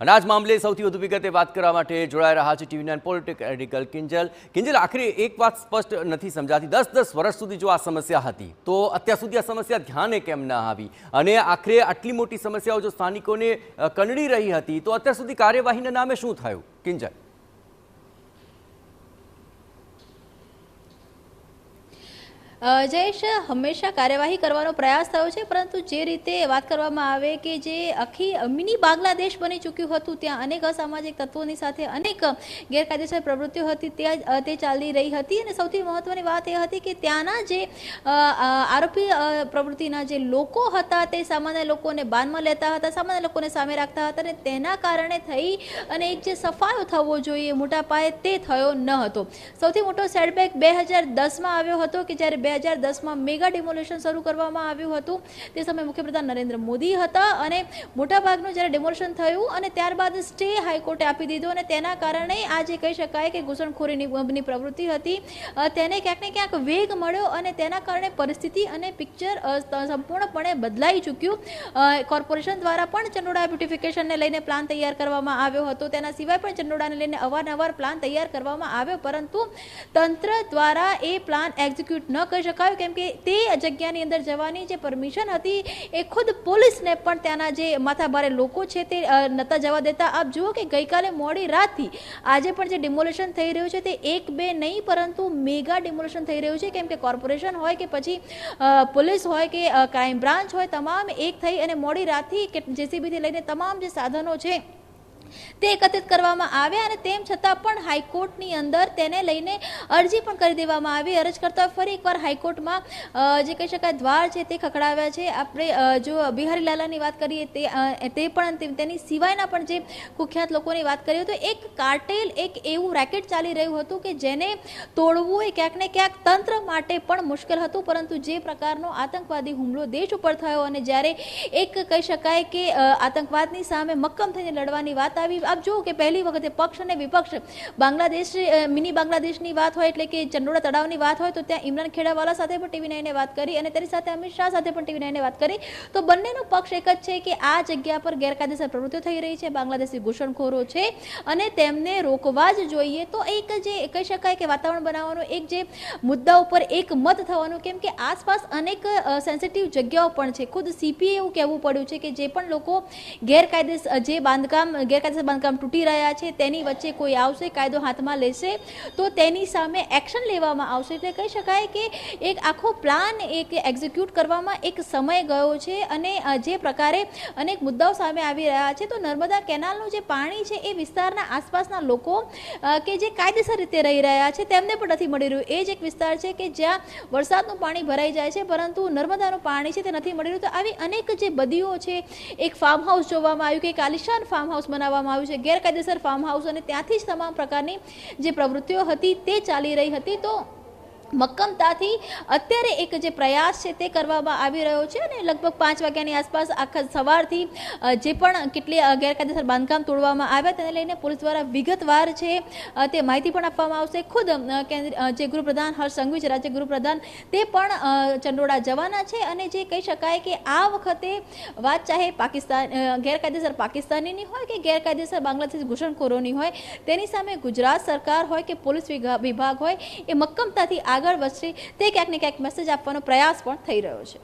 અને આ જ મામલે સૌથી વધુ વિગતે વાત કરવા માટે જોડાઈ રહ્યા છે TV9 પોલિટિકલ કિંજલ, આખરે એક વાત સ્પષ્ટ નથી સમજાતી, 10 વર્ષ સુધી જો આ સમસ્યા હતી તો અત્યાર સુધી આ સમસ્યા ધ્યાને કેમ ના આવી? અને આખરે આટલી મોટી સમસ્યાઓ જો સ્થાનિકોને કનડી રહી હતી તો અત્યાર સુધી કાર્યવાહીના નામે શું થયું? કિંજલ, જયેશ, હંમેશા કાર્યવાહી કરવાનો પ્રયાસ થયો છે, પરંતુ જે રીતે વાત કરવામાં આવે કે જે આખી મિની બાંગ્લાદેશ બની ચૂક્યું હતું, ત્યાં અનેક અસામાજિક તત્વોની સાથે અનેક ગેરકાયદેસર પ્રવૃત્તિઓ હતી તે ચાલી રહી હતી. અને સૌથી મહત્વની વાત એ હતી કે ત્યાંના જે આરોપી પ્રવૃત્તિના જે લોકો હતા તે સામાન્ય લોકોને બાનમાં લેતા હતા, સામાન્ય લોકોને સામે રાખતા હતા, અને તેના કારણે થઈ અને એક જે સફાયો થવો જોઈએ મોટા પાયે તે થયો ન હતો. સૌથી મોટો સેટબેક 2010માં આવ્યો હતો કે જ્યારે 2010માં મેગા ડિમોલેશન શરૂ કરવામાં આવ્યું હતું. તે સમયે મુખ્યપ્રધાન નરેન્દ્ર મોદી હતા અને મોટાભાગનું જ્યારે ડિમોલેશન થયું અને ત્યારબાદ સ્ટે હાઈકોર્ટે આપી દીધો, અને તેના કારણે આ જે કહી શકાય કે ઘૂસણખોરીની પ્રવૃત્તિ હતી તેને ક્યાંક ને ક્યાંક વેગ મળ્યો, અને તેના કારણે પરિસ્થિતિ અને પિક્ચર સંપૂર્ણપણે બદલાઈ ચૂક્યું. કોર્પોરેશન દ્વારા પણ ચંડોળા બ્યુટિફિકેશનને લઈને પ્લાન તૈયાર કરવામાં આવ્યો હતો, તેના સિવાય પણ ચંડોળાને લઈને અવારનવાર પ્લાન તૈયાર કરવામાં આવ્યો, પરંતુ તંત્ર દ્વારા એ પ્લાન એક્ઝિક્યુટ ન કરી શકાયું, કેમ કે તે જગ્યાની અંદર જવાની જે પરમિશન હતી એ ખુદ પોલીસને પણ ત્યાંના જે માથાભારે લોકો છે તે નતા જવા દેતા. આપ જુઓ કે ગઈકાલે મોડી રાતથી આજે પણ જે ડિમોલેશન થઈ રહ્યું છે તે 1-2 નહીં પરંતુ મેગા ડિમોલેશન થઈ રહ્યું છે, કેમ કે કોર્પોરેશન હોય કે પછી પોલીસ હોય કે ક્રાઇમ બ્રાન્ચ હોય, તમામ એક થઈ અને મોડી રાતથી જેસીબીથી લઈને તમામ જે સાધનો છે તે એકત્રિત કરવામાં આવ્યા, અને તેમ છતાં પણ હાઈકોર્ટની અંદર તેને લઈને અરજી પણ કરી દેવામાં આવી. અરજ કરતા ફરી એકવાર હાઈકોર્ટમાં જે કહી શકાય દ્વાર છે તે ખખડાવ્યા છે. આપણે જો બિહારીલાલાની વાત કરીએ તે પણ, તેની સિવાયના પણ જે કુખ્યાત લોકોની વાત કરીએ તો એક કાર્ટેલ, એક એવું રેકેટ ચાલી રહ્યું હતું કે જેને તોડવું એ ક્યાંક ને ક્યાંક તંત્ર માટે પણ મુશ્કેલ હતું, પરંતુ જે પ્રકારનો આતંકવાદી હુમલો દેશ ઉપર થયો અને જ્યારે એક કહી શકાય કે આતંકવાદની સામે મક્કમ થઈને લડવાની વાત આવી. આપ જુઓ કે પહેલી વખતે પક્ષ અને વિપક્ષ બાંગ્લાદેશ, મિની બાંગ્લાદેશની વાત હોય એટલે કે ચંડોળા તળાવની વાત હોય તો ત્યાં ઇમરાન ખેડાવાલા સાથે પણ TV9 વાત કરી અને તેની સાથે અમિત શાહ સાથે પણ TV9 વાત કરી, તો બંનેનો પક્ષ એક જ છે કે આ જગ્યા પર ગેરકાયદેસર પ્રવૃત્તિઓ થઈ રહી છે, બાંગ્લાદેશી ઘૂસણખોરો છે અને તેમને રોકવા જ જોઈએ. તો એક જે કહી શકાય કે વાતાવરણ બનાવવાનું, એક જે મુદ્દા ઉપર એક મત થવાનું, કેમ કે આસપાસ અનેક સેન્સિટિવ જગ્યાઓ પણ છે. ખુદ CPએ એવું કહેવું પડ્યું છે કે જે પણ લોકો ગેરકાયદેસર બાંધકામ તૂટી રહ્યા છે તેની વચ્ચે કોઈ આવશે, કાયદો હાથમાં લેશે તો તેની સામે એક્શન લેવામાં આવશે. એટલે કહી શકાય કે એક આખો પ્લાન એક એક્ઝિક્યુટ કરવામાં એક સમય ગયો છે, અને જે પ્રકારે અનેક મુદ્દાઓ સામે આવી રહ્યા છે તો નર્મદા કેનાલનું જે પાણી છે એ વિસ્તારના આસપાસના લોકો કે જે કાયદેસર રીતે રહી રહ્યા છે તેમને પણ નથી મળી રહ્યું. એ જ એક વિસ્તાર છે કે જ્યાં વરસાદનું પાણી ભરાઈ જાય છે પરંતુ નર્મદાનું પાણી છે તે નથી મળી રહ્યું. તો આવી અનેક જે બદીઓ છે, એક ફાર્મ હાઉસ જોવામાં આવ્યું કે એક આલિશાન ફાર્મ હાઉસ બનાવવામાં આવ્યું છે, ગેરકાયદેસર ફાર્મ હાઉસ, અને ત્યાંથી જ તમામ પ્રકારની જે પ્રવૃત્તિઓ હતી તે ચાલી રહી હતી. તો મક્કમતાથી અત્યારે એક જે પ્રયાસ છે તે કરવામાં આવી રહ્યો છે, અને લગભગ 5 વાગ્યાની આસપાસ આખા સવારથી જે પણ કેટલી ગેરકાયદેસર બાંધકામ તોડવામાં આવ્યા તેને લઈને પોલીસ દ્વારા વિગતવાર છે તે માહિતી પણ આપવામાં આવશે. ખુદ જે ગૃહપ્રધાન હર્ષ સંઘવી છે, રાજ્ય ગૃહપ્રધાન, તે પણ ચંડોળા જવાના છે, અને જે કહી શકાય કે આ વખતે વાત ચાહે ગેરકાયદેસર પાકિસ્તાનીની હોય કે ગેરકાયદેસર બાંગ્લાદેશી ઘૂસણખોરોની હોય, તેની સામે ગુજરાત સરકાર હોય કે પોલીસ વિભાગ હોય એ મક્કમતાથી આગળ વધશે તે ક્યાંક ને ક્યાંક મેસેજ આપવાનો પ્રયાસ પણ થઈ રહ્યો છે.